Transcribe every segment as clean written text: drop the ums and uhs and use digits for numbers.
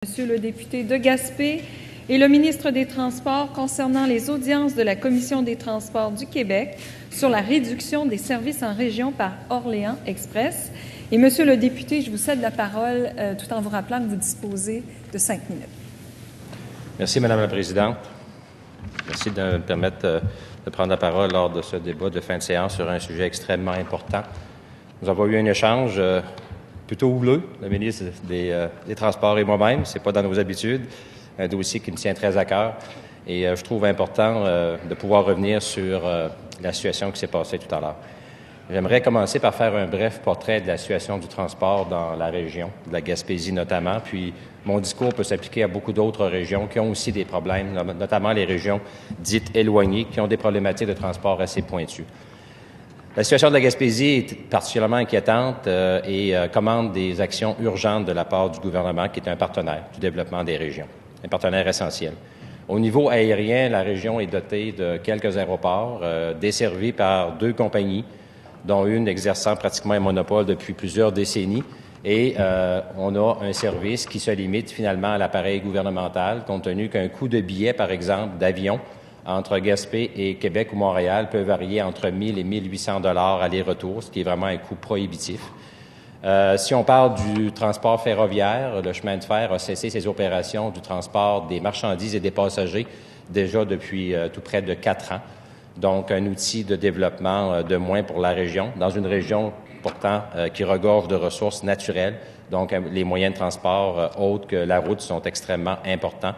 Monsieur le député de Gaspé et le ministre des Transports concernant les audiences de la Commission des Transports du Québec sur la réduction des services en région par Orléans Express. Et Monsieur le député, je vous cède la parole tout en vous rappelant que vous disposez de 5 minutes. Merci, Madame la Présidente. Merci de me permettre de prendre la parole lors de ce débat de fin de séance sur un sujet extrêmement important. Nous avons eu un échange plutôt houleux, le ministre des Transports et moi-même. Ce n'est pas dans nos habitudes. Un dossier qui me tient très à cœur. Et je trouve important de pouvoir revenir sur la situation qui s'est passée tout à l'heure. J'aimerais commencer par faire un bref portrait de la situation du transport dans la région, de la Gaspésie notamment. Puis mon discours peut s'appliquer à beaucoup d'autres régions qui ont aussi des problèmes, notamment les régions dites éloignées, qui ont des problématiques de transport assez pointues. La situation de la Gaspésie est particulièrement inquiétante et commande des actions urgentes de la part du gouvernement, qui est un partenaire du développement des régions, un partenaire essentiel. Au niveau aérien, la région est dotée de quelques aéroports desservis par 2 compagnies, dont une exerçant pratiquement un monopole depuis plusieurs décennies. Et on a un service qui se limite finalement à l'appareil gouvernemental, compte tenu qu'un coût de billet, par exemple, d'avion, entre Gaspé et Québec ou Montréal peut varier entre 1 000 et 1 800 $ aller-retour, ce qui est vraiment un coût prohibitif. Si on parle du transport ferroviaire, le chemin de fer a cessé ses opérations du transport des marchandises et des passagers déjà depuis tout près de 4 ans. Donc, un outil de développement de moins pour la région, dans une région pourtant qui regorge de ressources naturelles. Donc, les moyens de transport autres que la route sont extrêmement importants,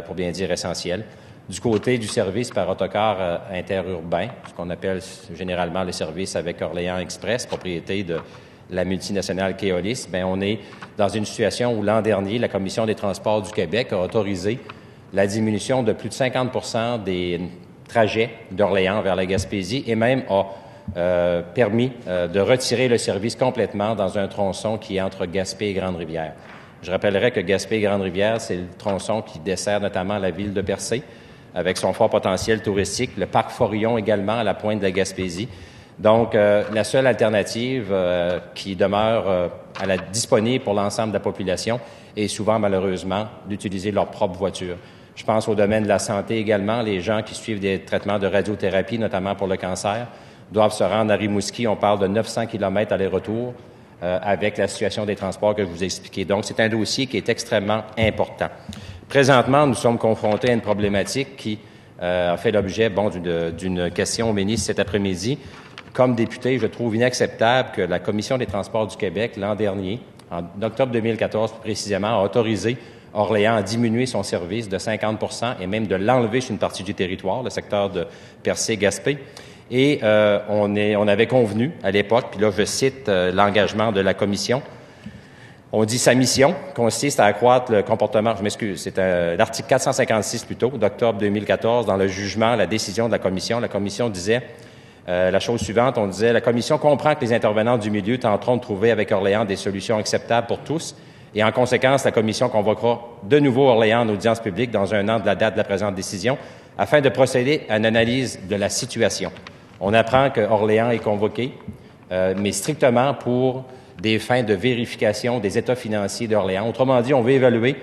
pour bien dire essentiels. Du côté du service par autocar interurbain, ce qu'on appelle généralement le service avec Orléans Express, propriété de la multinationale Keolis, bien, on est dans une situation où l'an dernier, la Commission des transports du Québec a autorisé la diminution de plus de 50 % des trajets d'Orléans vers la Gaspésie et même a permis de retirer le service complètement dans un tronçon qui est entre Gaspé et Grande-Rivière. Je rappellerai que Gaspé et Grande-Rivière, c'est le tronçon qui dessert notamment la ville de Percé, avec son fort potentiel touristique, le parc Forillon également à la pointe de la Gaspésie. Donc, la seule alternative qui demeure disponible pour l'ensemble de la population est souvent, malheureusement, d'utiliser leur propre voiture. Je pense au domaine de la santé également. Les gens qui suivent des traitements de radiothérapie, notamment pour le cancer, doivent se rendre à Rimouski. On parle de 900 km aller-retour avec la situation des transports que je vous ai expliqué. Donc, c'est un dossier qui est extrêmement important. Présentement, nous sommes confrontés à une problématique qui a fait l'objet d'une question au ministre cet après-midi. Comme député, je trouve inacceptable que la Commission des transports du Québec, l'an dernier, en octobre 2014 précisément, a autorisé Orléans à diminuer son service de 50 % et même de l'enlever sur une partie du territoire, le secteur de Percé-Gaspé. Et on avait convenu à l'époque, puis là je cite l'engagement de la Commission, on dit sa mission consiste à accroître le comportement, je m'excuse, c'est l'article 456 plutôt, d'octobre 2014, dans le jugement, la décision de la Commission. La Commission disait la chose suivante, on disait « La Commission comprend que les intervenants du milieu tenteront de trouver avec Orléans des solutions acceptables pour tous et en conséquence, la Commission convoquera de nouveau Orléans en audience publique dans 1 an de la date de la présente décision afin de procéder à une analyse de la situation. » On apprend que Orléans est convoqué, mais strictement pour des fins de vérification des états financiers d'Orléans. Autrement dit, on veut évaluer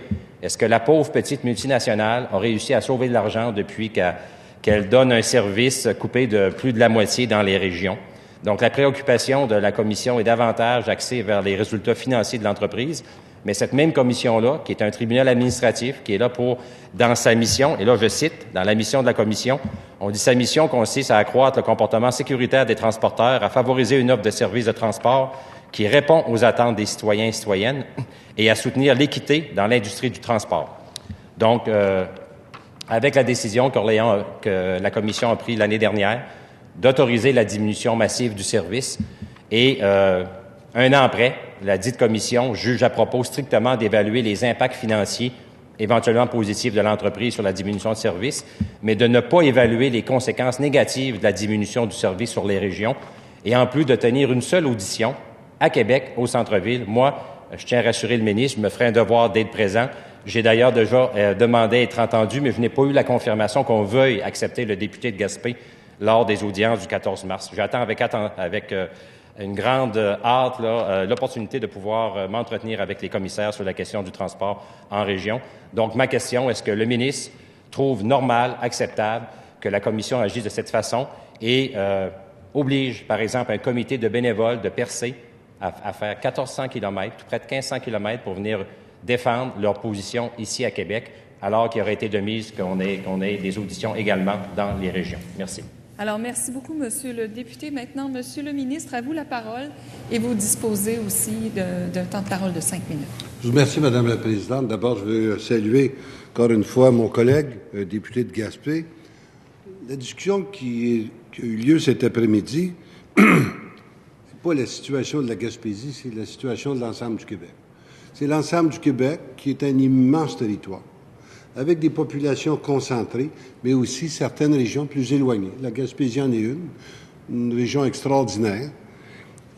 est-ce que la pauvre petite multinationale a réussi à sauver de l'argent depuis qu'elle donne un service coupé de plus de la moitié dans les régions. Donc, la préoccupation de la Commission est davantage axée vers les résultats financiers de l'entreprise, mais cette même commission-là, qui est un tribunal administratif, qui est là pour, dans sa mission, et là je cite, dans la mission de la Commission, on dit sa mission consiste à accroître le comportement sécuritaire des transporteurs, à favoriser une offre de services de transport qui répond aux attentes des citoyens et citoyennes et à soutenir l'équité dans l'industrie du transport. Donc, avec la décision que la Commission a prise l'année dernière d'autoriser la diminution massive du service et 1 an après, la dite Commission juge à propos strictement d'évaluer les impacts financiers éventuellement positifs de l'entreprise sur la diminution de service, mais de ne pas évaluer les conséquences négatives de la diminution du service sur les régions et en plus de tenir une seule audition à Québec, au centre-ville. Moi, je tiens à rassurer le ministre, je me ferai un devoir d'être présent. J'ai d'ailleurs déjà demandé à être entendu, mais je n'ai pas eu la confirmation qu'on veuille accepter le député de Gaspé lors des audiences du 14 mars. J'attends avec une grande hâte, l'opportunité de pouvoir m'entretenir avec les commissaires sur la question du transport en région. Donc, ma question, est-ce que le ministre trouve normal, acceptable que la Commission agisse de cette façon et oblige, par exemple, un comité de bénévoles de Percé à faire 1400 km, tout près de 1500 km pour venir défendre leur position ici à Québec, alors qu'il aurait été de mise qu'on ait des auditions également dans les régions. Merci. Alors, merci beaucoup, Monsieur le député. Maintenant, Monsieur le ministre, à vous la parole et vous disposez aussi d'un temps de parole de 5 minutes. Je vous remercie, Madame la Présidente. D'abord, je veux saluer encore une fois mon collègue, député de Gaspé. La discussion qui a eu lieu cet après-midi, c'est pas la situation de la Gaspésie, c'est la situation de l'ensemble du Québec. C'est l'ensemble du Québec qui est un immense territoire, avec des populations concentrées, mais aussi certaines régions plus éloignées. La Gaspésie en est une région extraordinaire,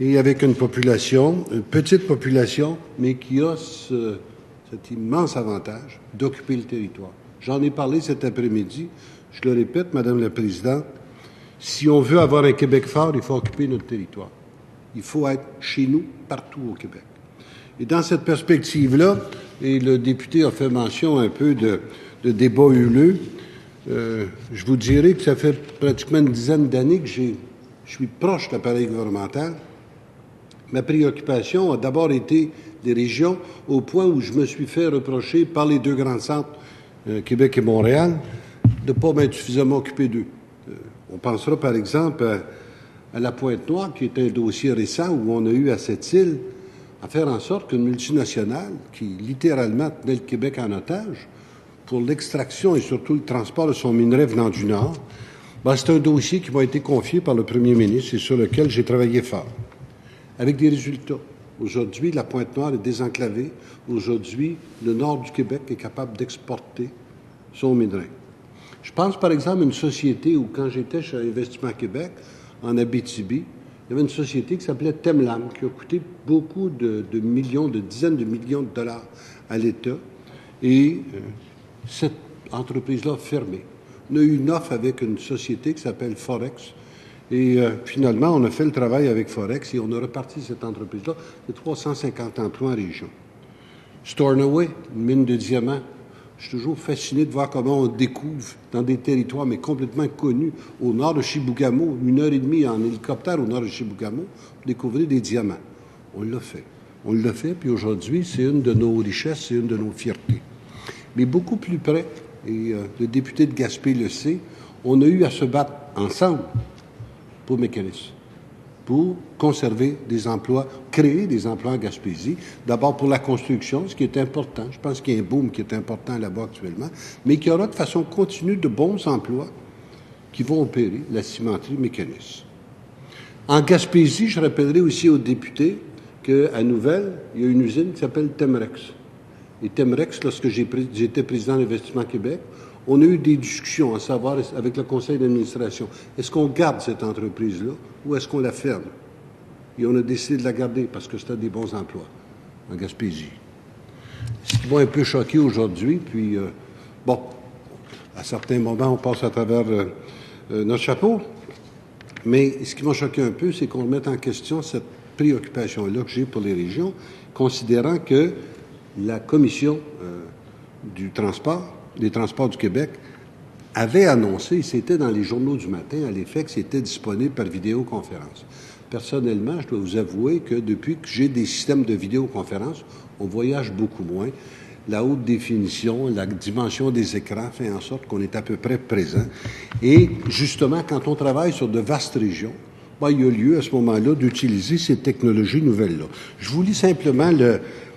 et avec une petite population, mais qui a cet immense avantage d'occuper le territoire. J'en ai parlé cet après-midi, je le répète, Madame la Présidente, si on veut avoir un Québec fort, il faut occuper notre territoire. Il faut être chez nous, partout au Québec. Et dans cette perspective-là, et le député a fait mention un peu de débats houleux, je vous dirais que ça fait pratiquement une dizaine d'années que je suis proche de l'appareil gouvernemental. Ma préoccupation a d'abord été les régions, au point où je me suis fait reprocher par les deux grands centres, Québec et Montréal, de ne pas m'être suffisamment occupé d'eux. On pensera par exemple à la Pointe-Noire, qui est un dossier récent où on a eu à cette île à faire en sorte qu'une multinationale qui littéralement tenait le Québec en otage pour l'extraction et surtout le transport de son minerai venant du Nord, c'est un dossier qui m'a été confié par le premier ministre et sur lequel j'ai travaillé fort, avec des résultats. Aujourd'hui, la Pointe-Noire est désenclavée. Aujourd'hui, le nord du Québec est capable d'exporter son minerai. Je pense par exemple à une société où, quand j'étais chez Investissement Québec, en Abitibi, il y avait une société qui s'appelait Temlam, qui a coûté beaucoup de millions, de dizaines de millions de dollars à l'État. Et cette entreprise-là a fermé. On a eu une offre avec une société qui s'appelle Forex. Et finalement, on a fait le travail avec Forex et on a reparti cette entreprise-là de 350 emplois en région. Stornoway, une mine de diamants. Je suis toujours fasciné de voir comment on découvre dans des territoires, mais complètement inconnus, au nord de Chibougamau, 1h30 en hélicoptère au nord de Chibougamau, pour découvrir des diamants. On l'a fait. On l'a fait, puis aujourd'hui, c'est une de nos richesses, c'est une de nos fiertés. Mais beaucoup plus près, et le député de Gaspé le sait, on a eu à se battre ensemble pour Mécanisme, pour conserver des emplois, créer des emplois en Gaspésie. D'abord pour la construction, ce qui est important. Je pense qu'il y a un boom qui est important là-bas actuellement, mais qu'il y aura de façon continue de bons emplois qui vont opérer la cimenterie Mécanisme. En Gaspésie, je rappellerai aussi aux députés qu'à Nouvelle, il y a une usine qui s'appelle Temrex. Et Temrex, lorsque j'étais président d'Investissement Québec, on a eu des discussions à savoir avec le conseil d'administration. Est-ce qu'on garde cette entreprise-là ou est-ce qu'on la ferme? Et on a décidé de la garder parce que c'était des bons emplois en Gaspésie. Ce qui m'a un peu choqué aujourd'hui, puis à certains moments, on passe à travers notre chapeau, mais ce qui m'a choqué un peu, c'est qu'on remette en question cette préoccupation-là que j'ai pour les régions, considérant que la Commission des Transports du Québec avait annoncé, c'était dans les journaux du matin, à l'effet que c'était disponible par vidéoconférence. Personnellement, je dois vous avouer que depuis que j'ai des systèmes de vidéoconférence, on voyage beaucoup moins. La haute définition, la dimension des écrans fait en sorte qu'on est à peu près présent. Et justement, quand on travaille sur de vastes régions, il y a lieu à ce moment-là d'utiliser ces technologies nouvelles-là. Je vous lis simplement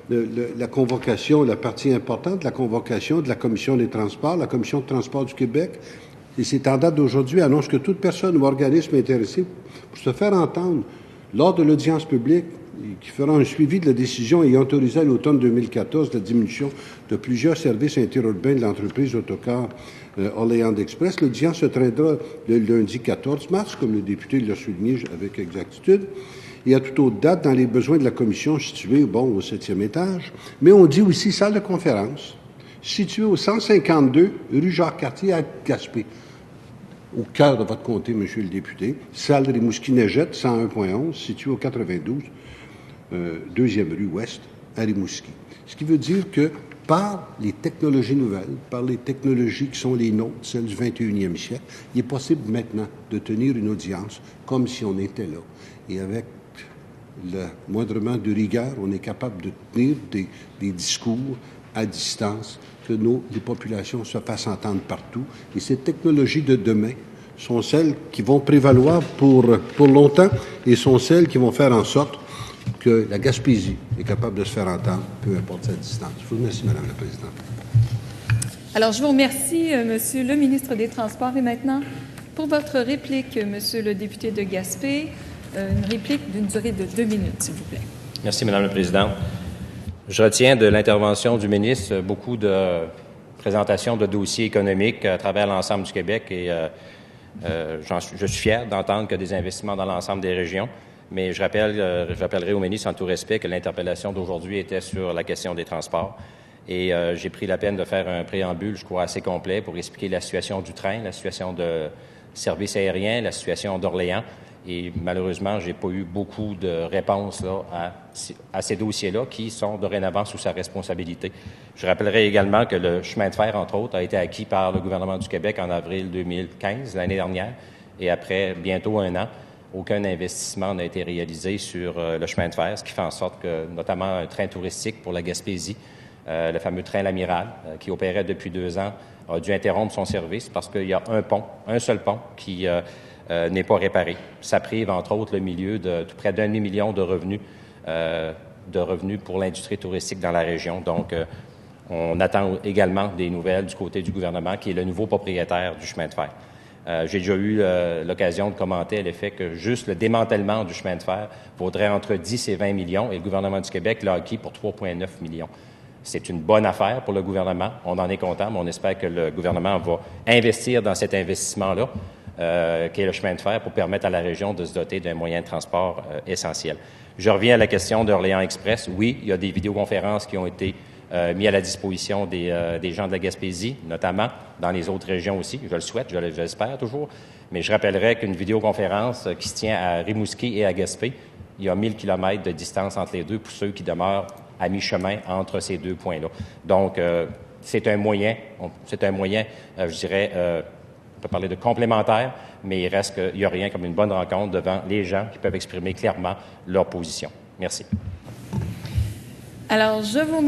la convocation, la partie importante, la convocation de la Commission des transports, la Commission de transport du Québec, et c'est en date d'aujourd'hui, annonce que toute personne ou organisme intéressé pour se faire entendre lors de l'audience publique qui fera un suivi de la décision ayant autorisé à l'automne 2014 la diminution de plusieurs services interurbains de l'entreprise Autocar Orléans Express. L'audience se tiendra le lundi 14 mars, comme le député l'a souligné avec exactitude, et à toute autre date dans les besoins de la commission située au 7e étage. Mais on dit aussi salle de conférence située au 152 rue Jacques-Cartier à Gaspé. au cœur de votre comté, Monsieur le député. Salle Rimouski-Neigette, 101.11, située au 92, 2e rue Ouest, à Rimouski. Ce qui veut dire que par les technologies nouvelles, par les technologies qui sont les nôtres, celles du 21e siècle, il est possible maintenant de tenir une audience comme si on était là. Et avec le moindrement de rigueur, on est capable de tenir des discours à distance, que les populations se fassent entendre partout. Et ces technologies de demain sont celles qui vont prévaloir pour longtemps et sont celles qui vont faire en sorte que la Gaspésie est capable de se faire entendre, peu importe sa distance. Je vous remercie, Madame la Présidente. Alors, je vous remercie, Monsieur le ministre des Transports. Et maintenant, pour votre réplique, Monsieur le député de Gaspé, une réplique d'une durée de 2 minutes, s'il vous plaît. Merci, Madame la Présidente. Je retiens de l'intervention du ministre beaucoup de présentations de dossiers économiques à travers l'ensemble du Québec et je suis fier d'entendre qu'il y a des investissements dans l'ensemble des régions. Mais je rappellerai au ministre en tout respect que l'interpellation d'aujourd'hui était sur la question des transports. Et j'ai pris la peine de faire un préambule, je crois, assez complet pour expliquer la situation du train, la situation de service aérien, la situation d'Orléans. Et malheureusement, j'ai pas eu beaucoup de réponses là, à ces dossiers-là qui sont dorénavant sous sa responsabilité. Je rappellerai également que le chemin de fer, entre autres, a été acquis par le gouvernement du Québec en avril 2015, l'année dernière. Et après bientôt 1 an, aucun investissement n'a été réalisé sur le chemin de fer, ce qui fait en sorte que, notamment un train touristique pour la Gaspésie, le fameux train L'Amiral, qui opérait depuis 2 ans, a dû interrompre son service parce qu'il y a un seul pont qui n'est pas réparé. Ça prive, entre autres, le milieu de tout près d'1,5 million de revenus pour l'industrie touristique dans la région. Donc, on attend également des nouvelles du côté du gouvernement, qui est le nouveau propriétaire du chemin de fer. J'ai déjà eu l'occasion de commenter l'effet que juste le démantèlement du chemin de fer vaudrait entre 10 et 20 millions et le gouvernement du Québec l'a acquis pour 3,9 millions. C'est une bonne affaire pour le gouvernement. On en est content, mais on espère que le gouvernement va investir dans cet investissement-là, qui est le chemin de fer, pour permettre à la région de se doter d'un moyen de transport essentiel. Je reviens à la question d'Orléans Express. Oui, il y a des vidéoconférences qui ont été mis à la disposition des gens de la Gaspésie, notamment dans les autres régions aussi. Je le souhaite, je l'espère toujours. Mais je rappellerai qu'une vidéoconférence qui se tient à Rimouski et à Gaspé, il y a 1000 km de distance entre les deux pour ceux qui demeurent à mi-chemin entre ces 2 points-là. Donc, c'est un moyen, je dirais, on peut parler de complémentaire, mais il reste qu'il n'y a rien comme une bonne rencontre devant les gens qui peuvent exprimer clairement leur position. Merci. Alors, je vous remercie.